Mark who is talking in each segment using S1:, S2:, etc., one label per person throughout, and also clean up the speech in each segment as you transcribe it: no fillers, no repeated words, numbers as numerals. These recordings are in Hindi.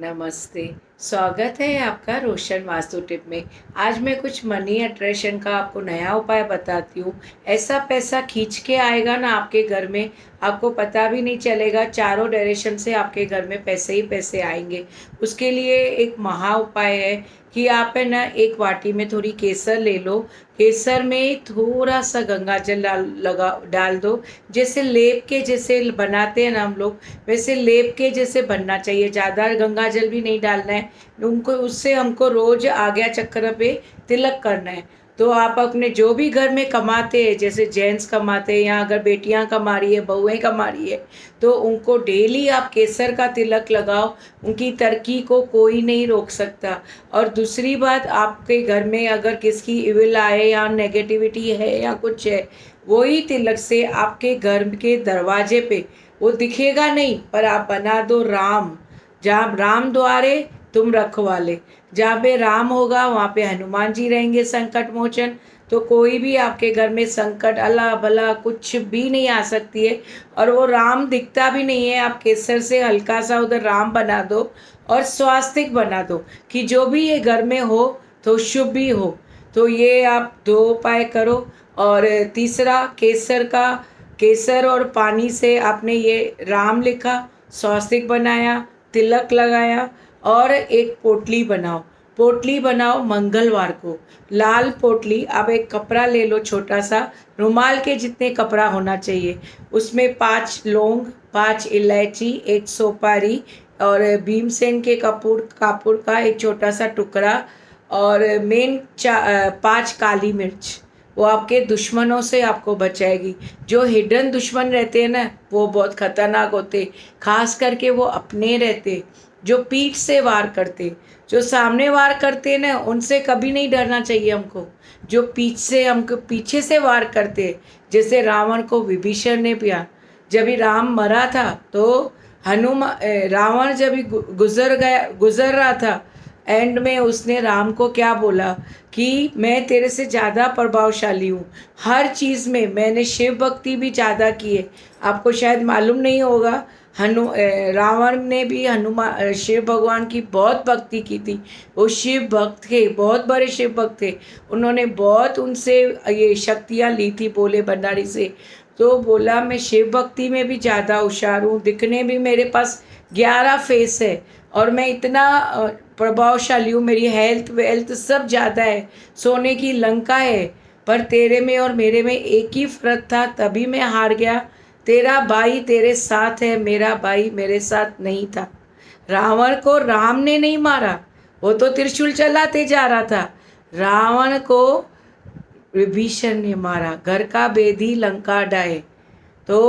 S1: नमस्ते। स्वागत है आपका रोशन वास्तु टिप में। आज मैं कुछ मनी अट्रैक्शन का आपको नया उपाय बताती हूँ। ऐसा पैसा खींच के आएगा ना आपके घर में, आपको पता भी नहीं चलेगा। चारों डायरेक्शन से आपके घर में पैसे ही पैसे आएंगे। उसके लिए एक महा उपाय है कि आप है ना एक वाटी में थोड़ी केसर ले लो। केसर में थोड़ा सा गंगा जल डाल दो। जैसे लेप के जैसे बनाते हैं ना हम लोग, वैसे लेप के जैसे बनना चाहिए। ज़्यादा गंगा जल भी नहीं डालना है उनको। उससे हमको रोज आज्ञा चक्र पे तिलक करना है। तो आप अपने जो भी घर में कमाते हैं, जैसे जेंट्स कमाते हैं या अगर बेटियां कमा रही है, बहुएं कमा रही है, तो उनको डेली आप केसर का तिलक लगाओ। उनकी तरक्की को कोई नहीं रोक सकता। और दूसरी बात, आपके घर में अगर किसकी इविल आए या नेगेटिविटी है या कुछ है, वही तिलक से आपके घर के दरवाजे पे वो दिखेगा नहीं, पर आप बना दो राम। जहाँ राम द्वारे तुम रखवाले। जहाँ पे राम होगा वहाँ पे हनुमान जी रहेंगे संकट मोचन। तो कोई भी आपके घर में संकट अला भला कुछ भी नहीं आ सकती है। और वो राम दिखता भी नहीं है। आप केसर से हल्का सा उधर राम बना दो और स्वास्तिक बना दो कि जो भी ये घर में हो तो शुभ भी हो। तो ये आप दो उपाय करो। और तीसरा, केसर और पानी से आपने ये राम लिखा, स्वास्तिक बनाया, तिलक लगाया और एक पोटली बनाओ। पोटली बनाओ मंगलवार को। लाल पोटली, आप एक कपड़ा ले लो छोटा सा, रुमाल के जितने कपड़ा होना चाहिए। उसमें 5 लौंग, 5 इलायची, एक सुपारी और भीमसेन के कपूर का एक छोटा सा टुकड़ा और 5 काली मिर्च। वो आपके दुश्मनों से आपको बचाएगी। जो हिडन दुश्मन रहते हैं ना, वो बहुत खतरनाक होते। खास करके वो अपने रहते जो पीठ से वार करते। जो सामने वार करते हैं ना, उनसे कभी नहीं डरना चाहिए हमको। जो हमको पीछे से वार करते, जैसे रावण को विभीषण ने पिया। जब ही राम मरा था तो रावण जब ही गुजर रहा था, एंड में उसने राम को क्या बोला कि मैं तेरे से ज़्यादा प्रभावशाली हूँ। हर चीज़ में मैंने शिव भक्ति भी ज़्यादा की है। आपको शायद मालूम नहीं होगा, रावण ने भी हनुमान शिव भगवान की बहुत भक्ति की थी। वो शिव भक्त थे, बहुत बड़े शिव भक्त थे। उन्होंने बहुत उनसे ये शक्तियाँ ली थी भोले भंडारी से। तो बोला मैं शिव भक्ति में भी ज़्यादा होशियार हूँ, दिखने भी मेरे पास 11 फेस है और मैं इतना प्रभावशाली हूँ। मेरी हेल्थ वेल्थ सब ज़्यादा है, सोने की लंका है। पर तेरे में और मेरे में एक ही फर्क था, तभी मैं हार गया। तेरा भाई तेरे साथ है, मेरा भाई मेरे साथ नहीं था। रावण को राम ने नहीं मारा, वो तो त्रिशूल चलाते जा रहा था। रावण को विभीषण ने मारा। घर का बेदी लंका डाहे। तो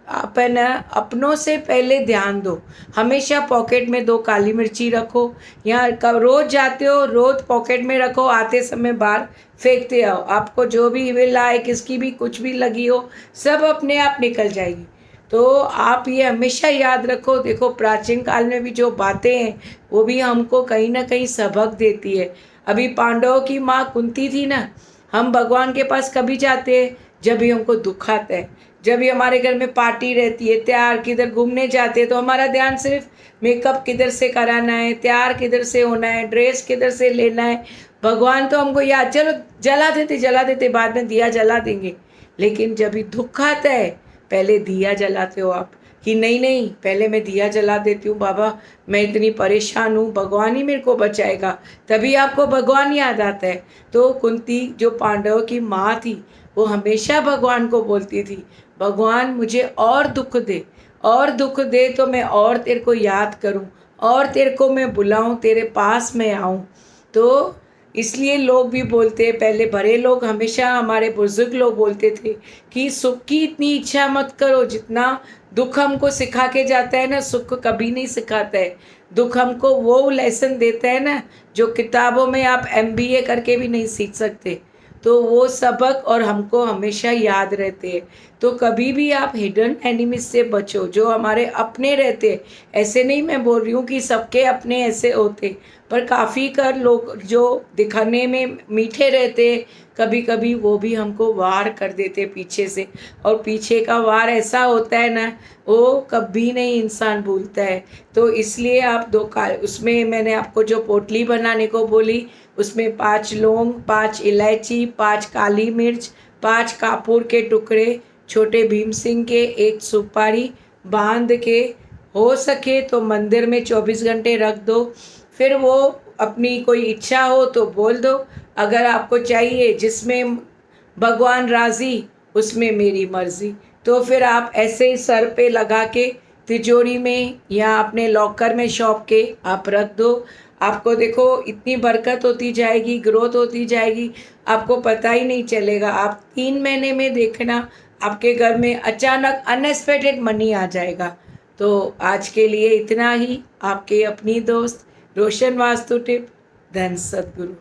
S1: आप है ना अपनों से पहले ध्यान दो। हमेशा पॉकेट में 2 काली मिर्ची रखो, या कब रोज जाते हो रोज पॉकेट में रखो, आते समय बाहर फेंकते आओ। आपको जो भी इविल आए, किसकी भी कुछ भी लगी हो, सब अपने आप निकल जाएगी। तो आप ये हमेशा याद रखो। देखो, प्राचीन काल में भी जो बातें हैं वो भी हमको कहीं ना कहीं सबक देती है। अभी पांडवों की माँ कुंती थी ना, हम भगवान के पास कभी जाते हैं जब भी हमको दुख आता है। जब भी हमारे घर में पार्टी रहती है, त्योहार, किधर घूमने जाते हैं, तो हमारा ध्यान सिर्फ मेकअप किधर से कराना है, त्योहार किधर से होना है, ड्रेस किधर से लेना है। भगवान तो हमको याद, चलो जला देते, बाद में दिया जला देंगे। लेकिन जब भी दुख आता है, पहले दिया जलाते हो आप कि नहीं नहीं, पहले मैं दिया जला देती हूँ। बाबा मैं इतनी परेशान हूँ, भगवान ही मेरे को बचाएगा। तभी आपको भगवान याद आता है। तो कुंती जो पांडवों की माँ थी, वो हमेशा भगवान को बोलती थी, भगवान मुझे और दुख दे, और दुख दे तो मैं और तेरे को याद करूं, और तेरे को मैं बुलाऊं, तेरे पास मैं आऊं। तो इसलिए लोग भी बोलते हैं, पहले बड़े लोग हमेशा, हमारे बुजुर्ग लोग बोलते थे कि सुख की इतनी इच्छा मत करो जितना दुख हमको सिखा के जाता है ना, सुख कभी नहीं सिखाता है। दुख हमको वो लेसन देता है ना, जो किताबों में आप एमबीए करके भी नहीं सीख सकते। तो वो सबक और हमको हमेशा याद रहते हैं। तो तो कभी भी आप हिडन एनिमीज से बचो, जो हमारे अपने रहते। ऐसे नहीं मैं बोल रही हूँ कि सबके अपने ऐसे होते, पर काफ़ी कर लोग जो दिखाने में मीठे रहते, कभी कभी वो भी हमको वार कर देते पीछे से। और पीछे का वार ऐसा होता है ना, वो कभी नहीं इंसान भूलता है। तो इसलिए आप उसमें मैंने आपको जो पोटली बनाने को बोली, उसमें 5 लौंग, 5 इलायची, 5 काली मिर्च, 5 कापूर के टुकड़े, छोटे भीम सिंह के 1 सुपारी बांध के, हो सके तो मंदिर में 24 घंटे रख दो। फिर वो अपनी कोई इच्छा हो तो बोल दो, अगर आपको चाहिए जिसमें भगवान राज़ी उसमें मेरी मर्ज़ी, तो फिर आप ऐसे ही सर पे लगा के तिजोरी में या अपने लॉकर में शॉप के आप रख दो। आपको देखो इतनी बरकत होती जाएगी, ग्रोथ होती जाएगी, आपको पता ही नहीं चलेगा। आप 3 महीने में देखना आपके घर में अचानक अनएक्सपेक्टेड मनी आ जाएगा। तो आज के लिए इतना ही। आपके अपनी दोस्त रोशन वास्तु टिप, धन सद्गुरु।